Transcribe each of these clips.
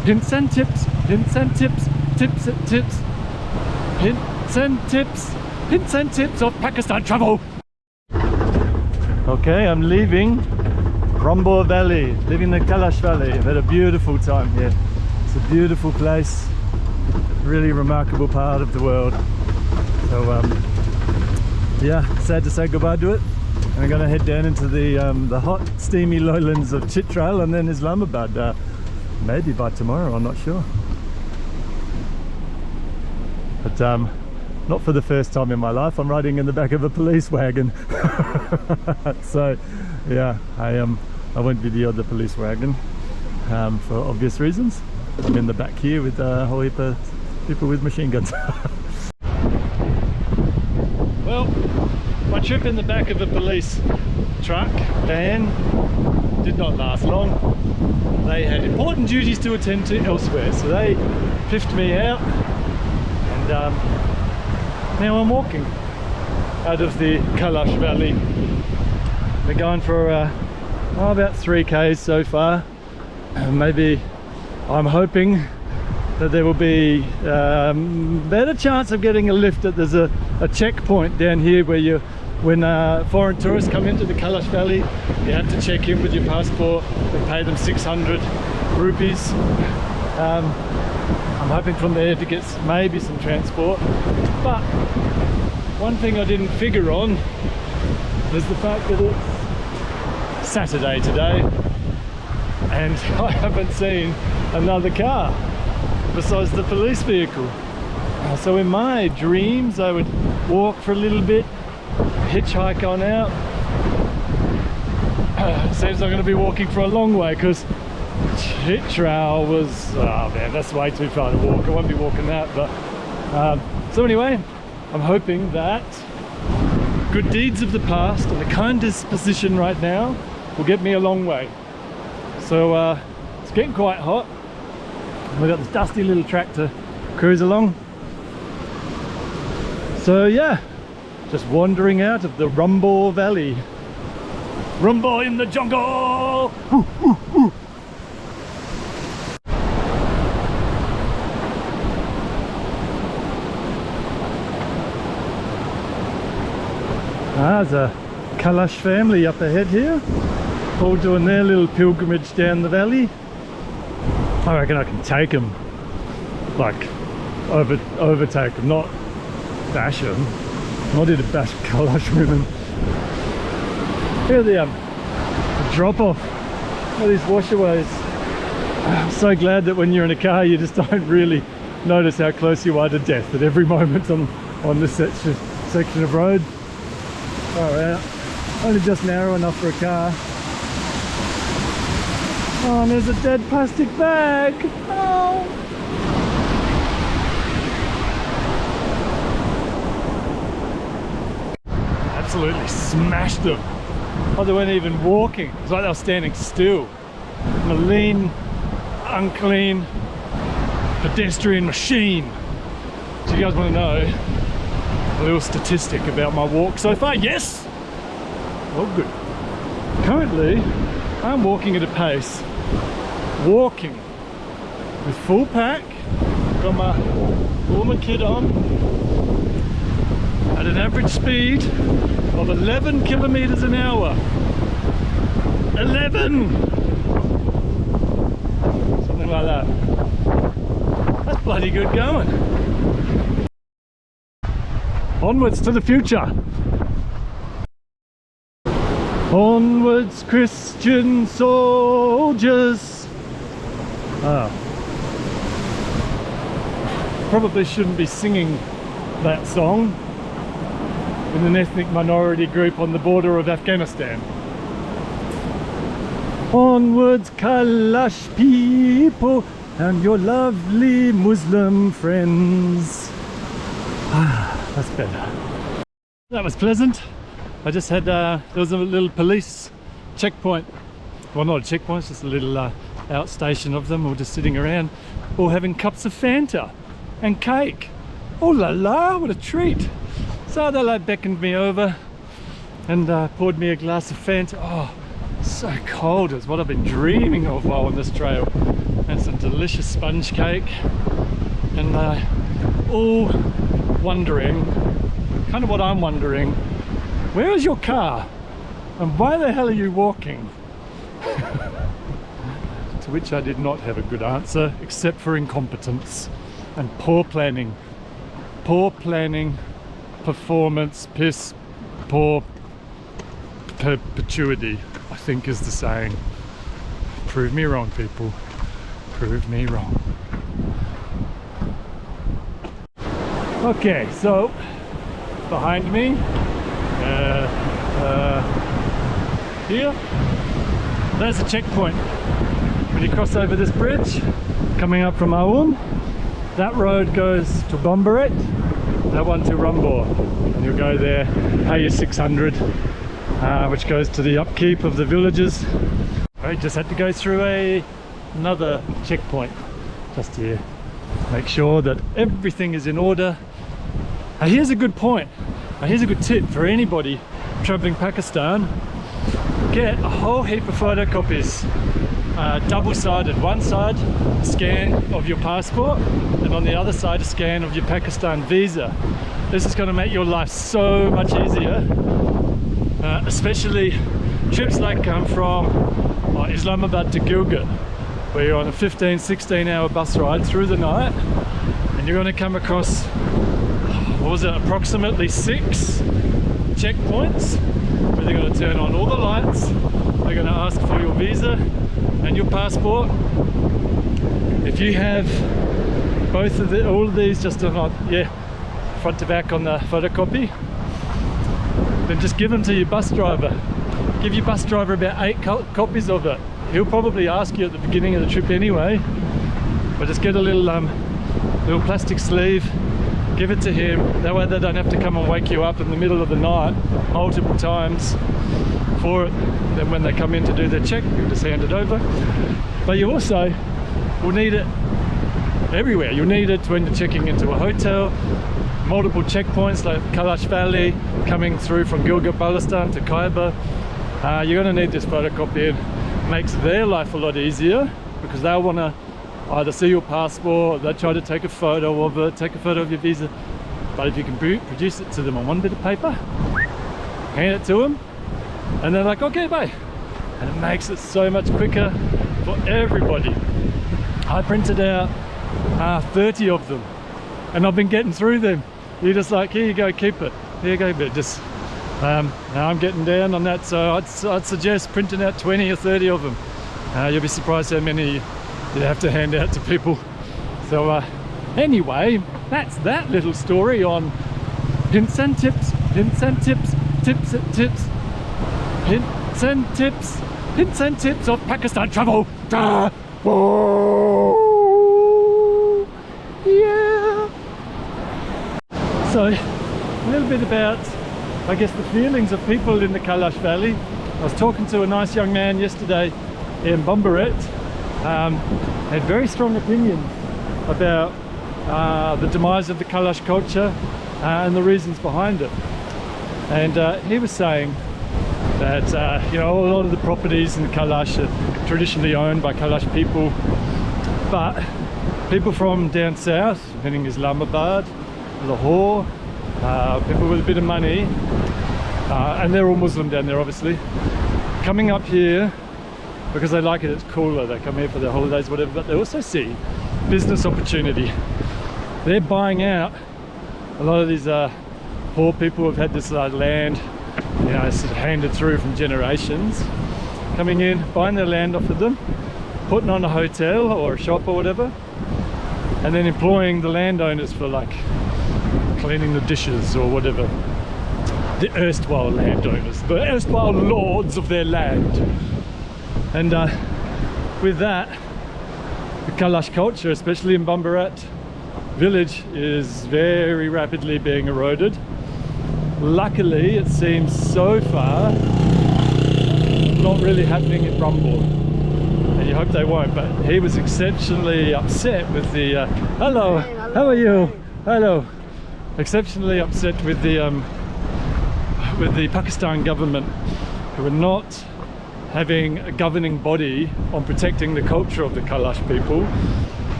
Hints and tips, hints and tips, tips and tips, hints and tips, hints and tips of Pakistan travel. Okay, I'm leaving Rumbo Valley, leaving the Kalash Valley. I've had a beautiful time here. It's a beautiful place, a really remarkable part of the world. So yeah, sad to say goodbye to it. And I'm going to head down into the hot, steamy lowlands of Chitral and then Islamabad. Maybe by tomorrow, I'm not sure. But not for the first time in my life, I'm riding in the back of a police wagon. So yeah, I won't video the police wagon for obvious reasons. I'm in the back here with a whole heap of people with machine guns. Well, my trip in the back of a police van did not last long. They had important duties to attend to elsewhere, so they piffed me out, and now I'm walking out of the Kalash Valley. We're going for about 3Ks so far. Maybe I'm hoping that there will be better chance of getting a lift. That there's a checkpoint down here where when foreign tourists come into the Kalash Valley, you have to check in with your passport and pay them 600 rupees. I'm hoping from there to get maybe some transport. But one thing I didn't figure on is the fact that it's Saturday today and I haven't seen another car besides the police vehicle. So in my dreams I would walk for a little bit, hitchhike on out. Seems I'm going to be walking for a long way because Chitral was, oh man, that's way too far to walk. I won't be walking that. But so anyway, I'm hoping that good deeds of the past and the kind disposition right now will get me a long way. So it's getting quite hot. We've got this dusty little track to cruise along. So yeah, just wandering out of the Rumbo Valley. Rumbo in the jungle! Ooh, ooh, ooh. There's a Kalash family up ahead here, all doing their little pilgrimage down the valley. I reckon I can take them, like overtake them, not bash them. Not here to bash Kalash women. Here the drop off all these washaways. I'm so glad that when you're in a car you just don't really notice how close you are to death at every moment on this section of road. Far out. Only just narrow enough for a car. Oh, and there's a dead plastic bag. Oh. Absolutely smashed them. Oh, they weren't even walking. It's like they were standing still. I'm a lean, unclean pedestrian machine. Do you guys want to know a little statistic about my walk so far? Yes! Oh, good. Currently, I'm walking at a pace, walking with full pack, got all my kit on, at an average speed of 11 kilometers an hour. 11! Something like that. That's bloody good going. Onwards to the future. Onwards, Christian soldiers. Probably shouldn't be singing that song in an ethnic minority group on the border of Afghanistan. Onwards, Kalash people and your lovely Muslim friends. That's better. That was pleasant. I just had, there was a little police checkpoint. Well, not a checkpoint, it's just a little outstation of them, all just sitting around, all having cups of Fanta and cake. Oh la la, what a treat. So they beckoned me over and poured me a glass of Fanta. Oh, so cold. It's what I've been dreaming of while on this trail. and some delicious sponge cake, and all wondering, kind of what I'm wondering, where is your car and why the hell are you walking? To which I did not have a good answer, except for incompetence and poor planning, performance, piss poor perpetuity, I think is the saying. Prove me wrong, people, prove me wrong. Okay, so behind me, here, there's a checkpoint. When you cross over this bridge, coming up from Aum, that road goes to Bombaret, that one to Rumbor, and you'll go there, pay your 600, which goes to the upkeep of the villages. I just had to go through another checkpoint just here. Make sure that everything is in order. Here's a good point. Here's a good tip for anybody traveling Pakistan. Get a whole heap of photocopies, double-sided. One side, a scan of your passport, and on the other side, a scan of your Pakistan visa. This is going to make your life so much easier, especially trips like come from Islamabad to Gilgit, where you're on a 15-16 hour bus ride through the night, and you're going to come across, what was it, approximately 6 checkpoints where they're going to turn on all the lights. They're going to ask for your visa and your passport. If you have both of all of these just on, front to back on the photocopy, then just give them to your bus driver. Give your bus driver about 8 copies of it. He'll probably ask you at the beginning of the trip anyway, but just get a little plastic sleeve, give it to him. That way they don't have to come and wake you up in the middle of the night multiple times for it. Then when they come in to do their check, you just hand it over. But you also will need it everywhere. You'll need it when you're checking into a hotel, multiple checkpoints like Kalash Valley, coming through from Gilgit Baltistan to Khyber. You're going to need this photocopy. It makes their life a lot easier because they'll want to either see your passport, they try to take a photo of it, take a photo of your visa. But if you can produce it to them on one bit of paper, hand it to them, and they're like, okay, bye. And it makes it so much quicker for everybody. I printed out 30 of them, and I've been getting through them. You're just like, here you go, keep it. Here you go, but just now I'm getting down on that, so I'd suggest printing out 20 or 30 of them. You'll be surprised how many you have to hand out to people. So anyway, that's that little story on hints and tips, hints and tips, tips and tips, hints and tips, hints and tips of Pakistan travel. Whoa, yeah. So a little bit about, I guess, the feelings of people in the Kalash Valley. I was talking to a nice young man yesterday in Bombaret. Had very strong opinions about the demise of the Kalash culture and the reasons behind it. And he was saying that a lot of the properties in Kalash are traditionally owned by Kalash people, but people from down south, meaning Islamabad, Lahore, people with a bit of money, and they're all Muslim down there obviously, coming up here because they like it, it's cooler, they come here for their holidays, whatever, but they also see business opportunity. They're buying out a lot of these poor people who've had this land, sort of handed through from generations, coming in, buying their land off of them, putting on a hotel or a shop or whatever, and then employing the landowners for like cleaning the dishes or whatever. The erstwhile landowners, the erstwhile lords of their land. And with that, the Kalash culture, especially in Bombaret village, is very rapidly being eroded. Luckily, it seems so far not really happening in Rumbor, and you hope they won't. But he was exceptionally upset with the hello, how are you? Hello. Exceptionally upset with the Pakistan government, who are not having a governing body on protecting the culture of the Kalash people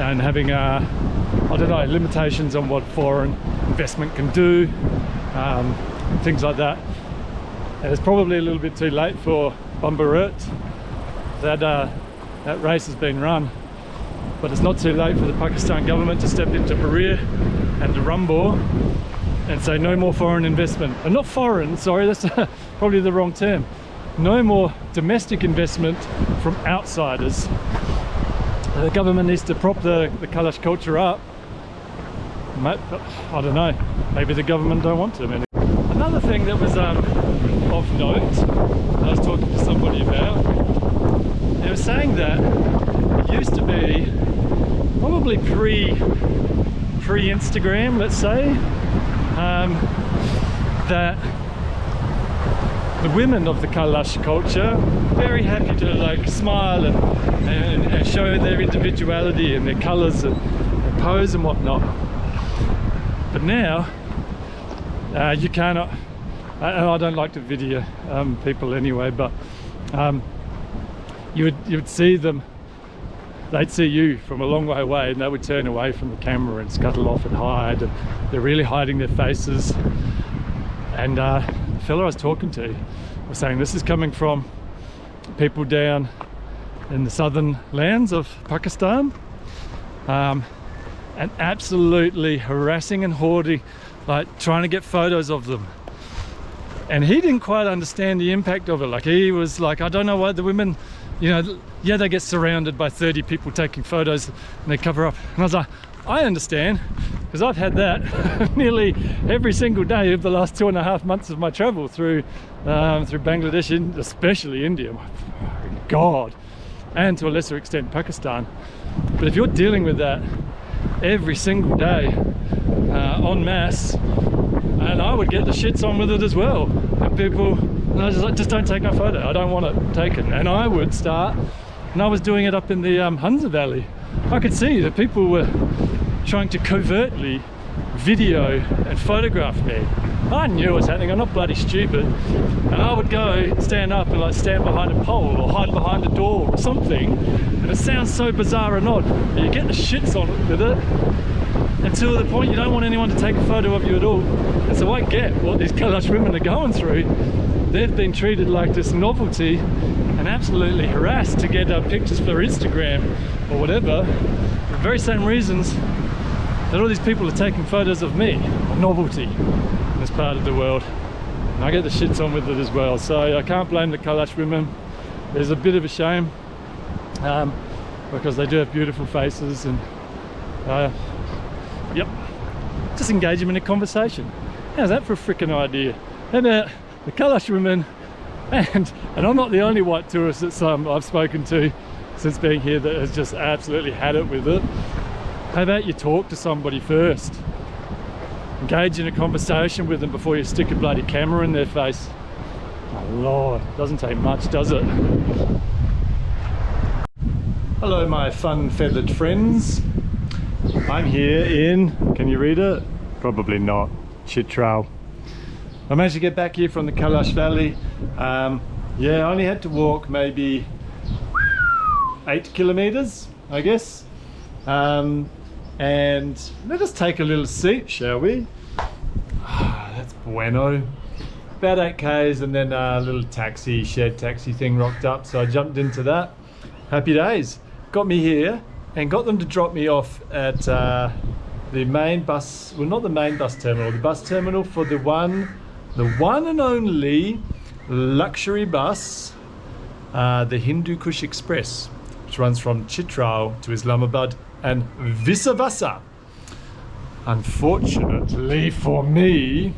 and having I don't know, limitations on what foreign investment can do, things like that. And it's probably a little bit too late for Bumbarut. That race has been run, but it's not too late for the Pakistan government to step into Barir and to Rumbor and say no more foreign investment. And not foreign, sorry, that's probably the wrong term. No more domestic investment from outsiders. The government needs to prop the Kalash culture up. I don't know, maybe the government don't want to. Another thing that was of note, I was talking to somebody about, they were saying that it used to be probably pre-Instagram, let's say, that the women of the Kalash culture very happy to like smile and show their individuality and their colours and pose and whatnot. But now you cannot. I don't like to video people anyway, but you would see them. They'd see you from a long way away, and they would turn away from the camera and scuttle off and hide. And they're really hiding their faces. And the fellow I was talking to was saying this is coming from people down in the southern lands of Pakistan, and absolutely harassing and hoarding, like trying to get photos of them. And he didn't quite understand the impact of it. Like, he was like, I don't know why the women, you know, yeah, they get surrounded by 30 people taking photos and they cover up. And I was like, I understand, because I've had that nearly every single day of the last 2.5 months of my travel through Bangladesh, and especially India. My God, and to a lesser extent Pakistan. But if you're dealing with that every single day en masse, and I would get the shits on with it as well. And people, and I was just like, just don't take my photo. I don't want it taken. And I would start, and I was doing it up in the Hunza Valley. I could see that people were trying to covertly video and photograph me. I knew it was happening. I'm not bloody stupid. And I would go stand up and like stand behind a pole or hide behind a door or something. And it sounds so bizarre and odd, but you get the shits on it with it, until the point you don't want anyone to take a photo of you at all. And so I get what these Kalash women are going through. They've been treated like this novelty and absolutely harassed to get pictures for Instagram or whatever, for the very same reasons that all these people are taking photos of me, novelty, in this part of the world. And I get the shits on with it as well. So I can't blame the Kalash women. There's a bit of a shame, because they do have beautiful faces, and yep, just engage them in a conversation. How's that for a freaking idea? How about the Kalash women, and I'm not the only white tourist that I've spoken to since being here that has just absolutely had it with it. How about you talk to somebody first? Engage in a conversation with them before you stick a bloody camera in their face. Oh Lord, doesn't take much, does it? Hello my fun feathered friends. I'm here in, can you read it? Probably not. Chitral. I managed to get back here from the Kalash Valley. Yeah, I only had to walk maybe 8 kilometers, I guess. And let us take a little seat, shall we? That's bueno. About 8 k's, and then a little taxi, shared taxi thing rocked up, so I jumped into that. Happy days. Got me here and got them to drop me off at the main bus, well, not the main bus terminal, the bus terminal for the one and only luxury bus, the Hindu Kush Express, which runs from Chitral to Islamabad and vice versa. Unfortunately for me,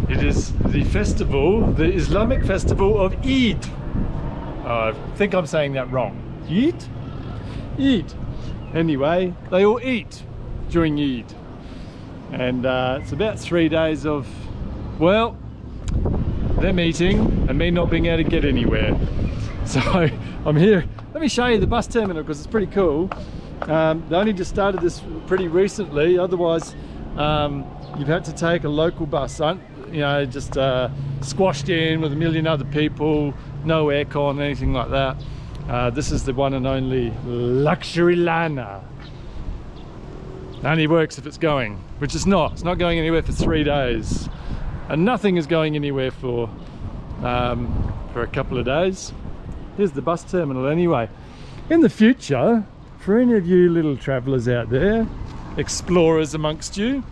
it is the festival, the Islamic festival of Eid. I think I'm saying that wrong. Eid? Eid. Anyway, they all eat during Eid. And it's about 3 days of, well, them eating and me not being able to get anywhere. So I'm here. Let me show you the bus terminal because it's pretty cool. They only just started this pretty recently. Otherwise, you've had to take a local bus. you know, just squashed in with a million other people, no aircon, anything like that. This is the one and only luxury liner. Only works if it's going, which it's not. It's not going anywhere for 3 days, and nothing is going anywhere for a couple of days. Here's the bus terminal anyway. In the future, for any of you little travellers out there, explorers amongst you,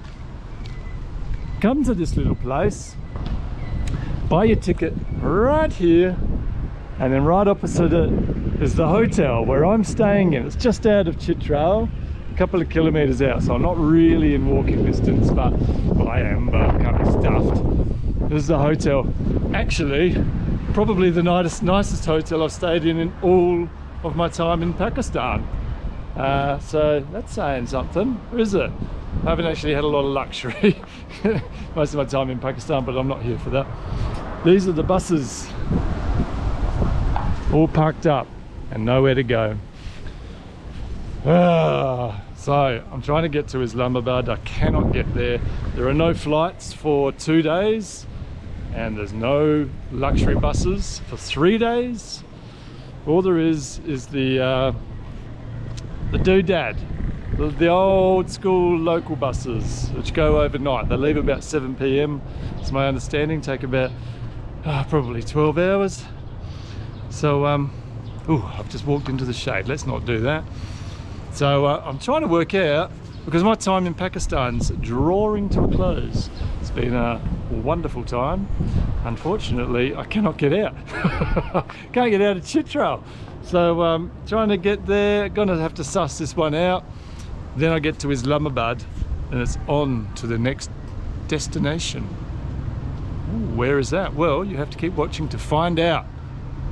come to this little place, buy your ticket right here, and then right opposite it is the hotel where I'm staying in. It's just out of Chitral, a couple of kilometres out, so I'm not really in walking distance, but well, I am, but I can't be stuffed. This is the hotel. Actually, probably the nicest hotel I've stayed in all of my time in Pakistan. So that's saying something, is it? I haven't actually had a lot of luxury most of my time in Pakistan, but I'm not here for that. These are the buses, all parked up and nowhere to go. So I'm trying to get to Islamabad. I cannot get there. There are no flights for 2 days, and there's no luxury buses for 3 days. All there is the doodad, the old school local buses which go overnight. They leave about 7 p.m. It's my understanding, take about probably 12 hours. So I've just walked into the shade. Let's not do that. So I'm trying to work out, because my time in Pakistan's drawing to a close. It's been a wonderful time. Unfortunately, I cannot get out. Can't get out of Chitral. So trying to get there, gonna have to suss this one out. Then I get to Islamabad and it's on to the next destination. Ooh, where is that? Well, you have to keep watching to find out.